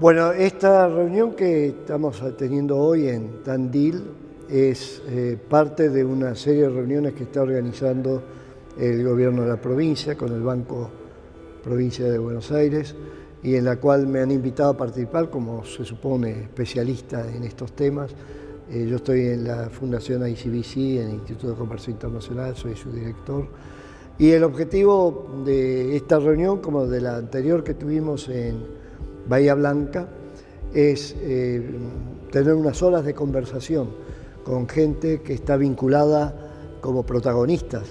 Bueno, esta reunión que estamos teniendo hoy en Tandil es parte de una serie de reuniones que está organizando el gobierno de la provincia con el Banco Provincia de Buenos Aires y en la cual me han invitado a participar como se supone especialista en estos temas. Yo estoy en la Fundación ICBC, en el Instituto de Comercio Internacional, soy su director. Y el objetivo de esta reunión, como de la anterior que tuvimos en Bahía Blanca, es tener unas horas de conversación con gente que está vinculada como protagonistas,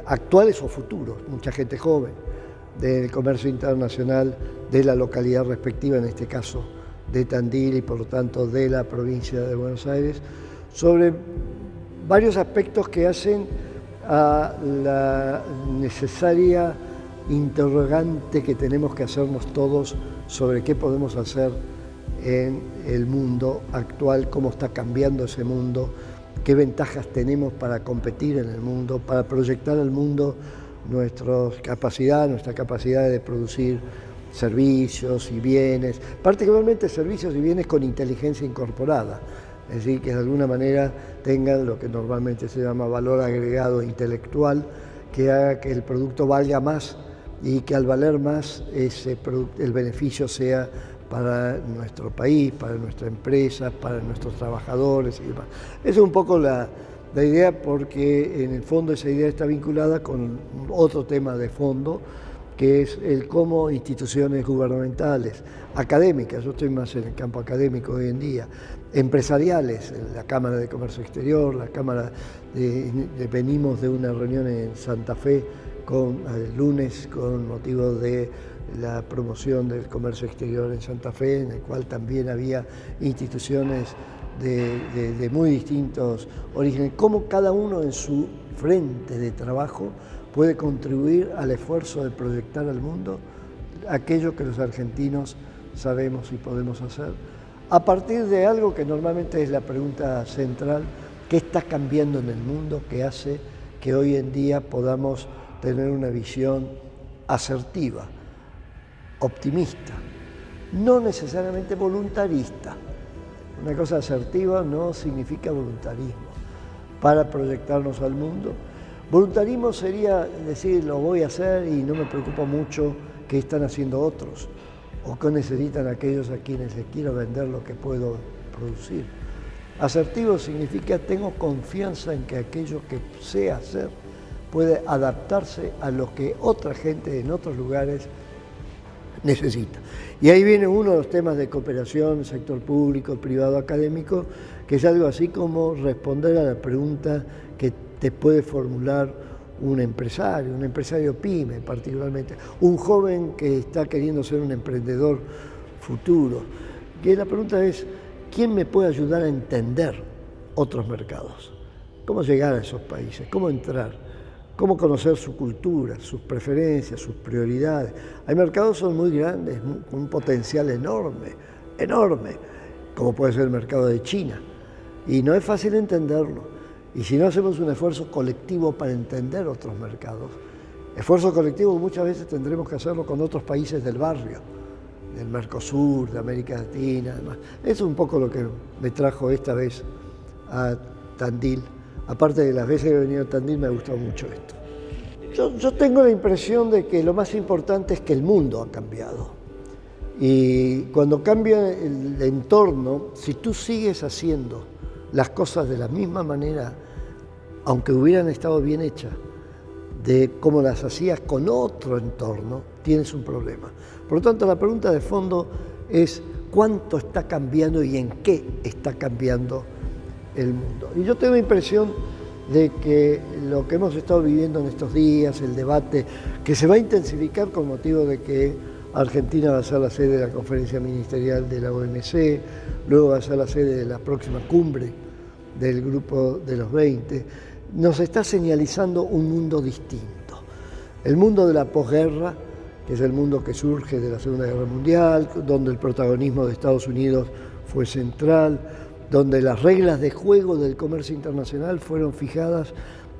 actuales o futuros, mucha gente joven, del comercio internacional de la localidad respectiva, en este caso de Tandil y por lo tanto de la provincia de Buenos Aires, sobre varios aspectos que hacen a la necesaria interrogante que tenemos que hacernos todos sobre qué podemos hacer en el mundo actual, cómo está cambiando ese mundo, qué ventajas tenemos para competir en el mundo, para proyectar al mundo nuestra capacidad de producir servicios y bienes, particularmente servicios y bienes con inteligencia incorporada, es decir, que de alguna manera tengan lo que normalmente se llama valor agregado intelectual, que haga que el producto valga más y que al valer más el beneficio sea para nuestro país, para nuestra empresa, para nuestros trabajadores y demás. Esa es un poco la idea, porque en el fondo esa idea está vinculada con otro tema de fondo, que es el cómo instituciones gubernamentales, académicas, yo estoy más en el campo académico hoy en día, empresariales, la Cámara de Comercio Exterior, la Cámara venimos de una reunión en Santa Fe el lunes con motivo de la promoción del comercio exterior en Santa Fe, en el cual también había instituciones de muy distintos orígenes, cómo cada uno en su frente de trabajo puede contribuir al esfuerzo de proyectar al mundo aquello que los argentinos sabemos y podemos hacer, a partir de algo que normalmente es la pregunta central: ¿qué está cambiando en el mundo que hace que hoy en día podamos tener una visión asertiva, optimista, no necesariamente voluntarista? Una cosa asertiva no significa voluntarismo para proyectarnos al mundo. Voluntarismo sería decir, lo voy a hacer y no me preocupa mucho qué están haciendo otros o qué necesitan aquellos a quienes les quiero vender lo que puedo producir. Asertivo significa tengo confianza en que aquello que sé hacer puede adaptarse a lo que otra gente en otros lugares necesita. Y ahí viene uno de los temas de cooperación, sector público, privado, académico, que es algo así como responder a la pregunta que te puede formular un empresario pyme particularmente, un joven que está queriendo ser un emprendedor futuro. Que la pregunta es, ¿quién me puede ayudar a entender otros mercados? ¿Cómo llegar a esos países? ¿Cómo entrar? ¿Cómo conocer su cultura, sus preferencias, sus prioridades? Hay mercados que son muy grandes, con un potencial enorme, como puede ser el mercado de China. Y no es fácil entenderlo. Y si no hacemos un esfuerzo colectivo para entender otros mercados, esfuerzo colectivo muchas veces tendremos que hacerlo con otros países del barrio, del Mercosur, de América Latina, además. Eso es un poco lo que me trajo esta vez a Tandil. Aparte de las veces que he venido a Tandil, me ha gustado mucho esto. Yo tengo la impresión de que lo más importante es que el mundo ha cambiado. Y cuando cambia el entorno, si tú sigues haciendo las cosas de la misma manera, aunque hubieran estado bien hechas, de cómo las hacías con otro entorno, tienes un problema. Por lo tanto, la pregunta de fondo es cuánto está cambiando y en qué está cambiando el mundo. Y yo tengo la impresión de que lo que hemos estado viviendo en estos días, el debate que se va a intensificar con motivo de que Argentina va a ser la sede de la conferencia ministerial de la OMC, luego va a ser la sede de la próxima cumbre del Grupo de los 20, nos está señalizando un mundo distinto. El mundo de la posguerra, que es el mundo que surge de la Segunda Guerra Mundial, donde el protagonismo de Estados Unidos fue central, donde las reglas de juego del comercio internacional fueron fijadas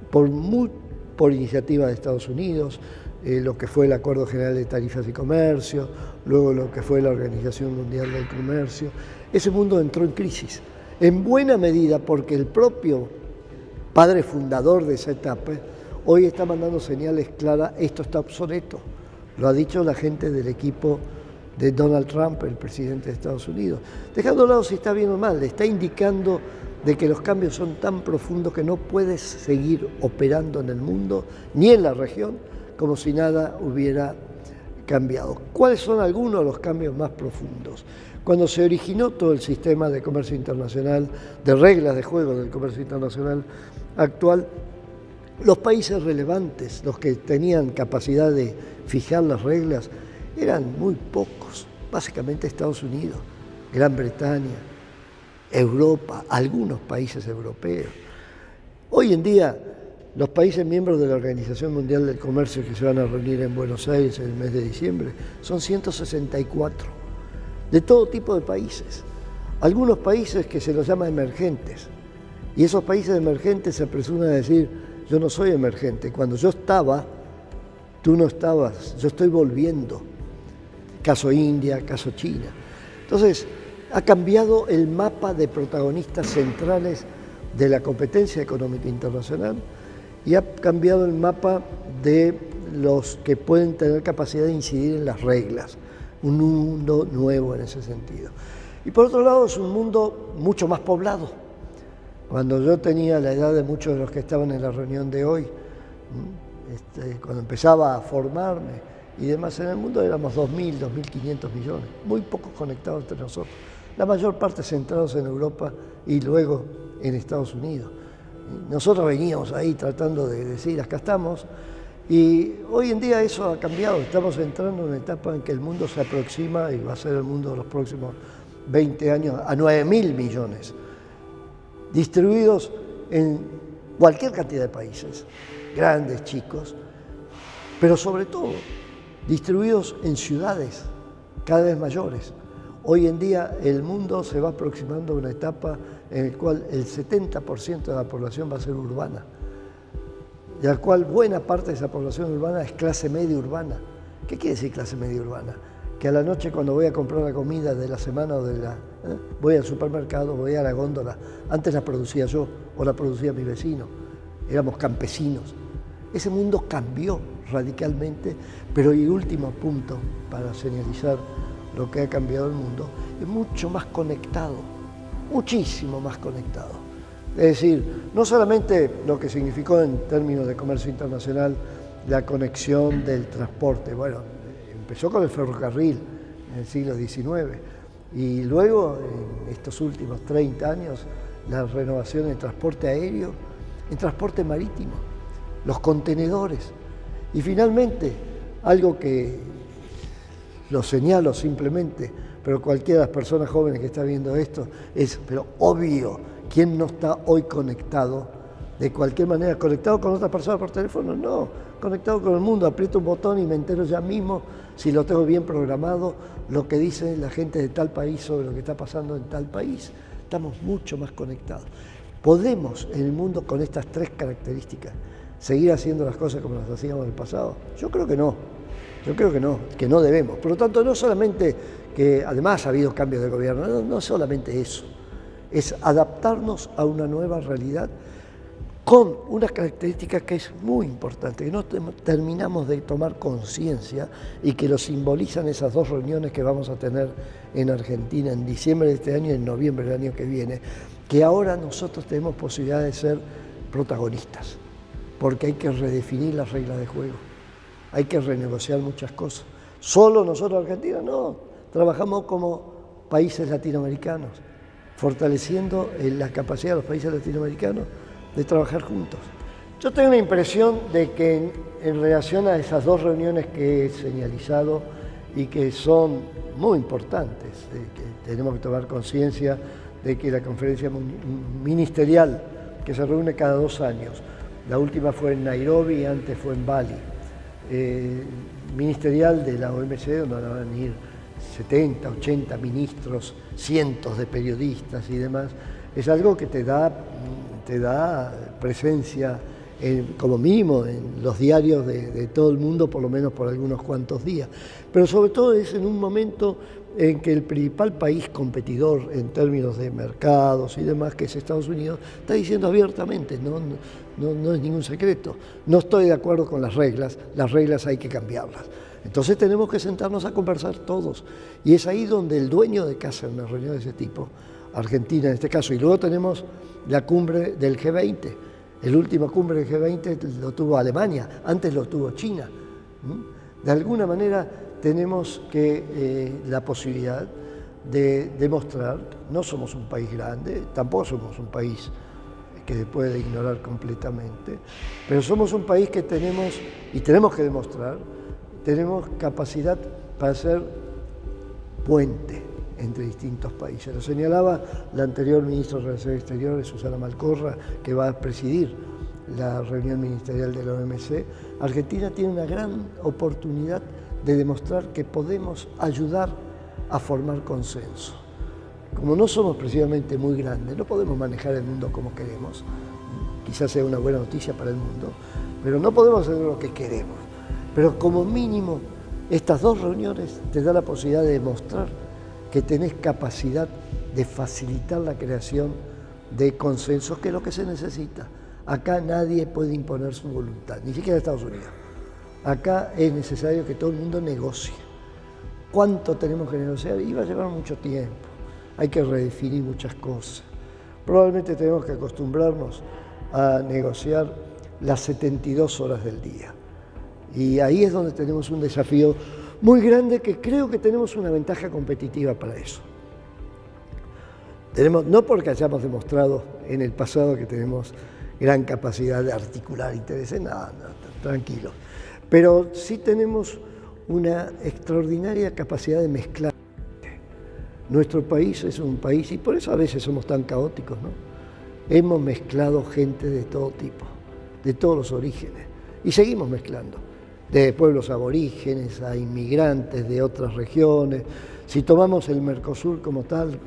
por iniciativa de Estados Unidos, lo que fue el Acuerdo General de Tarifas y Comercio, luego lo que fue la Organización Mundial del Comercio. Ese mundo entró en crisis, en buena medida porque el propio padre fundador de esa etapa hoy está mandando señales claras: esto está obsoleto. Lo ha dicho la gente del equipo de Donald Trump, el presidente de Estados Unidos. Dejando a un lado si está bien o mal, le está indicando de que los cambios son tan profundos que no puedes seguir operando en el mundo ni en la región como si nada hubiera cambiado. ¿Cuáles son algunos de los cambios más profundos? Cuando se originó todo el sistema de comercio internacional, de reglas de juego del comercio internacional actual, los países relevantes, los que tenían capacidad de fijar las reglas, eran muy pocos, básicamente Estados Unidos, Gran Bretaña, Europa, algunos países europeos. Hoy en día, los países miembros de la Organización Mundial del Comercio que se van a reunir en Buenos Aires en el mes de diciembre son 164, de todo tipo de países. Algunos países que se los llama emergentes, y esos países emergentes se apresuran a decir: yo no soy emergente, cuando yo estaba, tú no estabas, yo estoy volviendo. Caso India, caso China. Entonces, ha cambiado el mapa de protagonistas centrales de la competencia económica internacional y ha cambiado el mapa de los que pueden tener capacidad de incidir en las reglas. Un mundo nuevo en ese sentido. Y por otro lado, es un mundo mucho más poblado. Cuando yo tenía la edad de muchos de los que estaban en la reunión de hoy, cuando empezaba a formarme y demás en el mundo, éramos 2.000, 2.500 millones, muy pocos conectados entre nosotros, la mayor parte centrados en Europa y luego en Estados Unidos. Nosotros veníamos ahí tratando de decir: acá estamos, y hoy en día eso ha cambiado. Estamos entrando en una etapa en que el mundo se aproxima, y va a ser el mundo de los próximos 20 años, a 9.000 millones, distribuidos en cualquier cantidad de países, grandes, chicos, pero sobre todo distribuidos en ciudades cada vez mayores. Hoy en día el mundo se va aproximando a una etapa en la cual el 70% de la población va a ser urbana, de la cual buena parte de esa población urbana es clase media urbana. ¿Qué quiere decir clase media urbana? Que a la noche, cuando voy a comprar la comida de la semana o voy al supermercado, voy a la góndola. Antes la producía yo o la producía mi vecino. Éramos campesinos. Ese mundo cambió radicalmente, pero el último punto para señalizar lo que ha cambiado el mundo es mucho más conectado, muchísimo más conectado. Es decir, no solamente lo que significó en términos de comercio internacional la conexión del transporte, bueno, empezó con el ferrocarril en el siglo XIX y luego en estos últimos 30 años la renovación en transporte aéreo, en transporte marítimo, los contenedores y finalmente algo que lo señalo simplemente, pero cualquiera de las personas jóvenes que está viendo esto es, pero obvio, ¿quién no está hoy conectado? De cualquier manera, ¿conectado con otra persona por teléfono? No, conectado con el mundo, aprieto un botón y me entero ya mismo, si lo tengo bien programado, lo que dice la gente de tal país sobre lo que está pasando en tal país. Estamos mucho más conectados. ¿Podemos en el mundo con estas tres características seguir haciendo las cosas como las hacíamos en el pasado? Yo creo que no. Yo creo que no debemos. Por lo tanto, no solamente que además ha habido cambios de gobierno, no solamente eso, es adaptarnos a una nueva realidad con unas características que es muy importante, que no terminamos de tomar conciencia y que lo simbolizan esas dos reuniones que vamos a tener en Argentina en diciembre de este año y en noviembre del año que viene, que ahora nosotros tenemos posibilidad de ser protagonistas, porque hay que redefinir las reglas de juego. Hay que renegociar muchas cosas. ¿Solo nosotros, Argentina? No. Trabajamos como países latinoamericanos, fortaleciendo la capacidad de los países latinoamericanos de trabajar juntos. Yo tengo la impresión de que en relación a esas dos reuniones que he señalizado y que son muy importantes, que tenemos que tomar conciencia de que la conferencia ministerial que se reúne cada 2 años, la última fue en Nairobi y antes fue en Bali, ministerial de la OMC, donde van a venir 70, 80 ministros, cientos de periodistas y demás, es algo que te da presencia como mínimo en los diarios de todo el mundo, por lo menos por algunos cuantos días. Pero sobre todo es en un momento en que el principal país competidor en términos de mercados y demás, que es Estados Unidos, está diciendo abiertamente, no es ningún secreto, no estoy de acuerdo con las reglas hay que cambiarlas. Entonces tenemos que sentarnos a conversar todos, y es ahí donde el dueño de casa en una reunión de ese tipo, Argentina en este caso, y luego tenemos la cumbre del G20, el último cumbre del G20 lo tuvo Alemania, antes lo tuvo China. De alguna manera tenemos la posibilidad de demostrar, no somos un país grande, tampoco somos un país que se puede ignorar completamente, pero somos un país que tenemos que demostrar, tenemos capacidad para ser puente entre distintos países. Lo señalaba la anterior ministra de Relaciones Exteriores, Susana Malcorra, que va a presidir la reunión ministerial de la OMC. Argentina tiene una gran oportunidad de demostrar que podemos ayudar a formar consenso. Como no somos precisamente muy grandes, no podemos manejar el mundo como queremos, quizás sea una buena noticia para el mundo, pero no podemos hacer lo que queremos. Pero como mínimo, estas dos reuniones te dan la posibilidad de demostrar que tenés capacidad de facilitar la creación de consensos, que es lo que se necesita. Acá nadie puede imponer su voluntad, ni siquiera Estados Unidos. Acá es necesario que todo el mundo negocie. ¿Cuánto tenemos que negociar? Y va a llevar mucho tiempo. Hay que redefinir muchas cosas. Probablemente tenemos que acostumbrarnos a negociar las 72 horas del día. Y ahí es donde tenemos un desafío muy grande, que creo que tenemos una ventaja competitiva para eso. No porque hayamos demostrado en el pasado que tenemos gran capacidad de articular intereses, no, tranquilo. Pero sí tenemos una extraordinaria capacidad de mezclar. Nuestro país es un país, y por eso a veces somos tan caóticos, ¿no? Hemos mezclado gente de todo tipo, de todos los orígenes, y seguimos mezclando. De pueblos aborígenes a inmigrantes de otras regiones. Si tomamos el Mercosur como tal,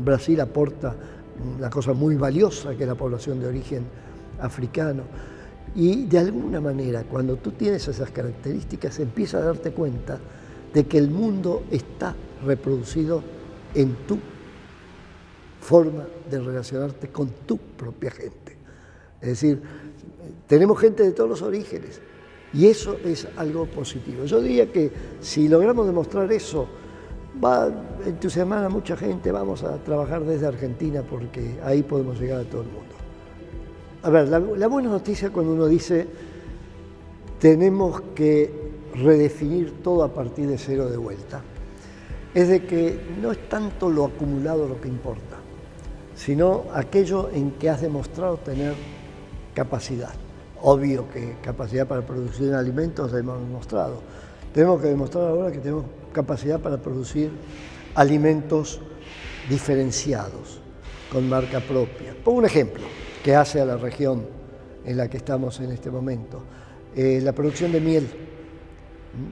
Brasil aporta una cosa muy valiosa, que es la población de origen africano. Y de alguna manera, cuando tú tienes esas características, empiezas a darte cuenta de que el mundo está reproducido en tu forma de relacionarte con tu propia gente. Es decir, tenemos gente de todos los orígenes. Y eso es algo positivo. Yo diría que si logramos demostrar eso, va a entusiasmar a mucha gente. Vamos a trabajar desde Argentina, porque ahí podemos llegar a todo el mundo. A ver, la buena noticia cuando uno dice tenemos que redefinir todo a partir de cero de vuelta, es de que no es tanto lo acumulado lo que importa, sino aquello en que has demostrado tener capacidad. Obvio que capacidad para producir alimentos la hemos demostrado. Tenemos que demostrar ahora que tenemos capacidad para producir alimentos diferenciados, con marca propia. Pongo un ejemplo que hace a la región en la que estamos en este momento. La producción de miel.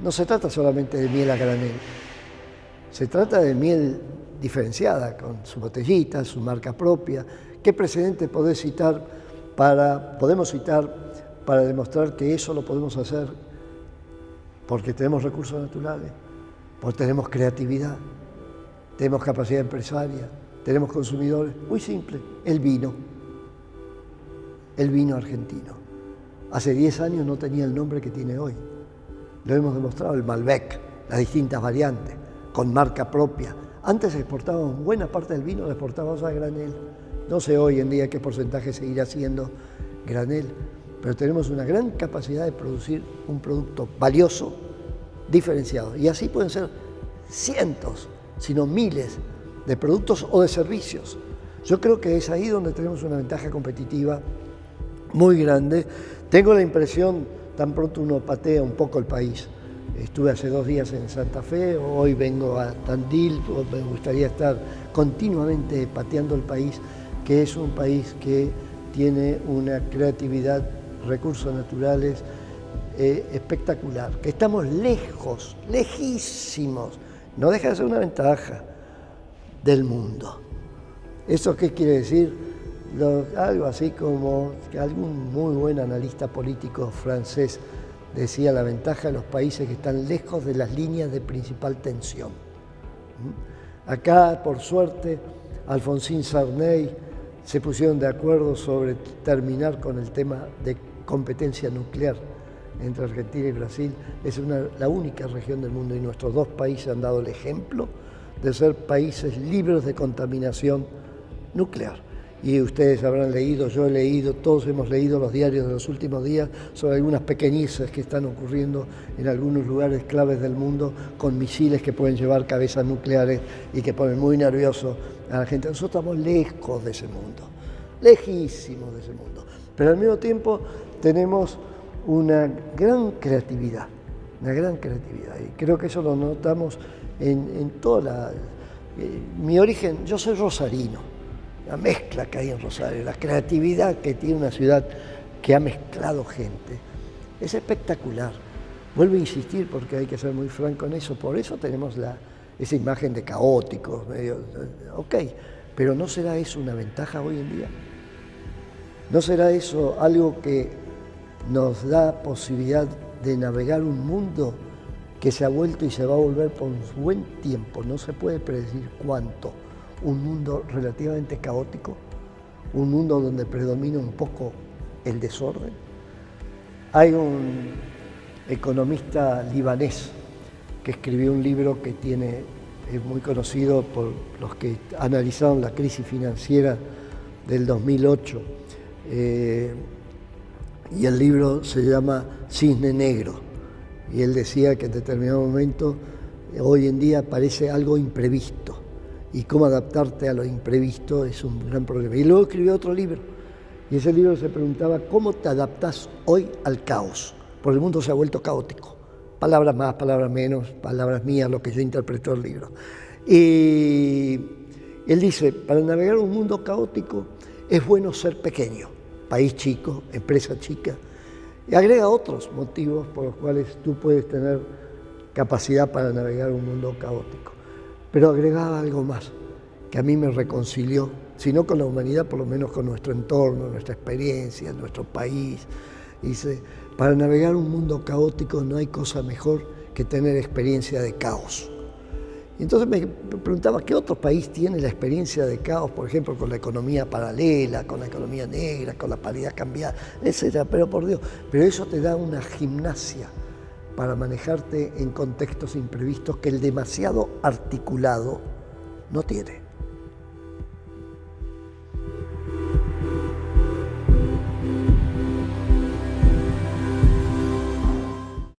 No se trata solamente de miel a granel, se trata de miel diferenciada, con su botellita, su marca propia. ¿Qué precedente podemos citar para demostrar que eso lo podemos hacer? Porque tenemos recursos naturales, porque tenemos creatividad, tenemos capacidad empresaria, tenemos consumidores. Muy simple, el vino argentino. Hace 10 años no tenía el nombre que tiene hoy. Lo hemos demostrado, el Malbec, las distintas variantes, con marca propia. Antes exportábamos buena parte del vino, lo exportábamos a granel. No sé hoy en día qué porcentaje seguirá siendo granel, pero tenemos una gran capacidad de producir un producto valioso, diferenciado. Y así pueden ser cientos, sino miles de productos o de servicios. Yo creo que es ahí donde tenemos una ventaja competitiva muy grande. Tengo la impresión, tan pronto uno patea un poco el país. Estuve hace 2 días en Santa Fe, hoy vengo a Tandil, me gustaría estar continuamente pateando el país, que es un país que tiene una creatividad, recursos naturales espectacular, que estamos lejos, lejísimos, no deja de ser una ventaja del mundo. ¿Eso qué quiere decir? algo así como que algún muy buen analista político francés decía: la ventaja de los países que están lejos de las líneas de principal tensión. Acá, por suerte, Alfonsín Sarney se pusieron de acuerdo sobre terminar con el tema de competencia nuclear entre Argentina y Brasil. Es la única región del mundo, y nuestros dos países han dado el ejemplo de ser países libres de contaminación nuclear. Y ustedes habrán leído, yo he leído, todos hemos leído los diarios de los últimos días sobre algunas pequeñeces que están ocurriendo en algunos lugares claves del mundo con misiles que pueden llevar cabezas nucleares y que ponen muy nervioso a la gente. Nosotros estamos lejos de ese mundo, lejísimos de ese mundo, pero al mismo tiempo tenemos una gran creatividad, y creo que eso lo notamos en toda la... mi origen, yo soy rosarino. La mezcla que hay en Rosario, la creatividad que tiene una ciudad que ha mezclado gente, es espectacular. Vuelvo a insistir porque hay que ser muy franco en eso, por eso tenemos esa imagen de caóticos, medio, ok, pero ¿no será eso una ventaja hoy en día? ¿No será eso algo que nos da posibilidad de navegar un mundo que se ha vuelto y se va a volver por un buen tiempo? No se puede predecir cuánto. Un mundo relativamente caótico, un mundo donde predomina un poco el desorden. Hay un economista libanés que escribió un libro que es muy conocido por los que analizaron la crisis financiera del 2008, y el libro se llama Cisne Negro, y él decía que en determinado momento, hoy en día, parece algo imprevisto, y cómo adaptarte a lo imprevisto es un gran problema. Y luego escribió otro libro, y ese libro se preguntaba: ¿cómo te adaptas hoy al caos? Porque el mundo se ha vuelto caótico. Palabras más, palabras menos, palabras mías, lo que yo interpreto del libro. Y él dice: para navegar un mundo caótico es bueno ser pequeño, país chico, empresa chica. Y agrega otros motivos por los cuales tú puedes tener capacidad para navegar un mundo caótico. Pero agregaba algo más, que a mí me reconcilió, si no con la humanidad, por lo menos con nuestro entorno, nuestra experiencia, nuestro país. Dice: para navegar un mundo caótico no hay cosa mejor que tener experiencia de caos. Y entonces me preguntaba: ¿qué otro país tiene la experiencia de caos, por ejemplo, con la economía paralela, con la economía negra, con la paridad cambiada, etcétera? Pero por Dios, pero eso te da una gimnasia para manejarte en contextos imprevistos que el demasiado articulado no tiene.